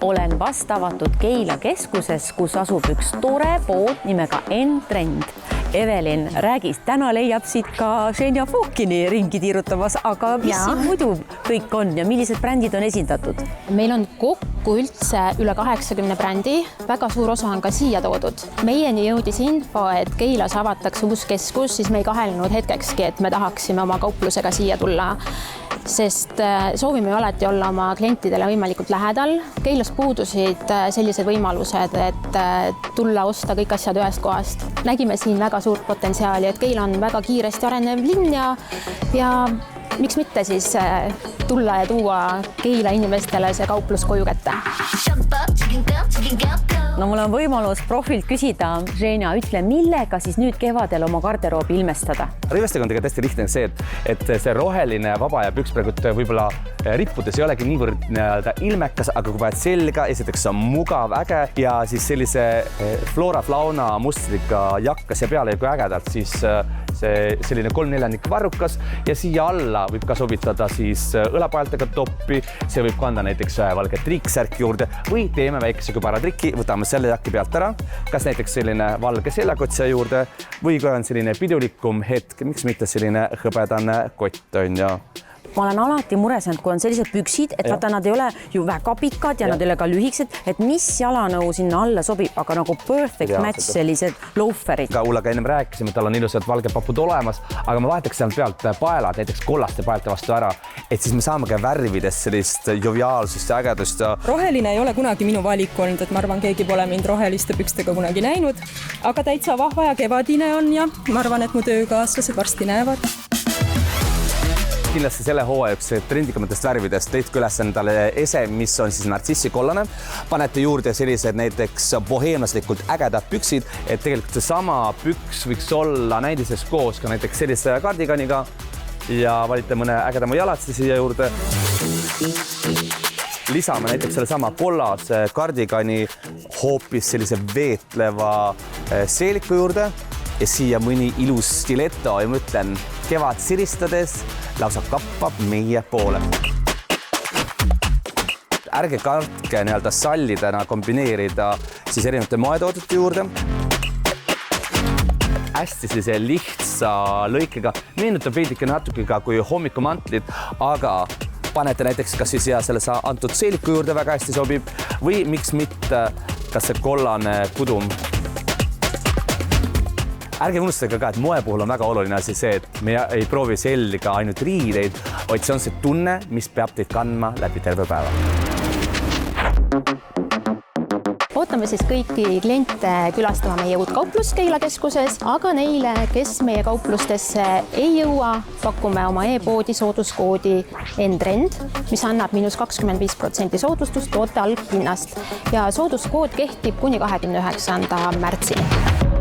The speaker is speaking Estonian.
olen vast avatud Keila keskuses, kus asub üks tore pood nimega N-Trend. Evelin, räägis, täna leiab siit ka Xenia Fokini ringi tiirutamas, aga mis siin muidu kõik on ja millised brändid on esindatud? Meil on kokku üldse üle 80 brändi, väga suur osa on ka siia toodud. Meieni jõudis info, et Keilas avatakse uus keskus, siis me ei kahelnud hetkekski, et me tahaksime oma kauplusega siia tulla, sest soovime ju alati olla oma klientidele võimalikult lähedal. Keilas puudusid sellised võimalused, et tulla osta kõik asjad ühest kohast. Nägime siin väga suurt potentsiaali, et Keila on väga kiiresti arenev linn ja miks mitte siis tulla ja tuua Keila inimestele see kauplus koju kätte. No mul on võimalus profilt küsida. Xenia, ütle, millega siis nüüd kevadel oma garderoobi ilmestada? Rivestega on tegelikult hästi lihtne see, et see roheline vaba ja püks praegu võib-olla rippudes ei olegi niivõrd ilmekas, aga kui paned selga, esiteks on mugav, äge ja siis sellise Flora Fauna mustriga jakkas ja peale kui ägedalt, siis see selline 3/4 varrukas ja siia alla võib ka sobitada siis õlapaeltega toppi, see võib kanda näiteks valge triiksärk juurde või teeme väikese kübaratriki, võtame selle jakki pealt ära, kas näiteks selline valge seljakotse juurde või kui on selline pidulikum hetk, miks mitte selline hõbedane kott on ja ma olen alati muresenud, kui on sellised püksid, et vaata, nad ei ole ju väga pikad ja nad ei ole ka lühikesed, et mis jalanõu sinna alla sobib, aga nagu perfect match sellised loaferid. Ka Ullaga ennem rääkisime, tal on ilusad valged papud olemas, aga ma vahetaks sealt pealt paelad, näiteks kollaste paelte vastu ära, et siis me saame ka värvides sellist joviaalsust ja ägedust. Roheline ei ole kunagi minu valik olnud, et ma arvan, keegi pole mind roheliste pükstega kunagi näinud, aga täitsa vahva ja kevadine on ja ma arvan, et mu töökaaslased varsti näevad. Kindlasti selle hooaja üks trendikamatest värvidest teidki üles endale ese, mis on siis nartsissikollane. Panete juurde sellised näiteks boheemlaslikult ägedad püksid, et tegelikult see sama püks võiks olla näidises koos ka näiteks sellise kardiganiga ja valite mõne ägedama jalatsi siia juurde. Lisame näiteks selle sama kollase kardigani hoopis sellise veetleva seeliku juurde ja siia mõni ilus stiletto ja ma ütlen, kevad siristades lausa kappab meie poole. Ärge kartke sallidena kombineerida siis erinevate moetoodete juurde. Hästi sellise lihtsa lõikega, meenutab veidike natukega kui hommikumantlid, aga panete näiteks kas siis selle antud seeliku juurde väga hästi sobib või miks mitte kas see kollane kudum. Ärge unustage ka, et moe puhul on väga oluline asi see, et me ei proovi selga ainult riideid, vaid see on see tunne, mis peab teid kandma läbi terve päeva. Ootame siis kõiki kliente külastama meie uut kauplus Keila keskuses, aga neile, kes meie kauplustesse ei jõua, pakume oma e-poodi sooduskoodi N-Trend, mis annab -25% soodustust toote alghinnast ja sooduskood kehtib kuni 29. märtsini.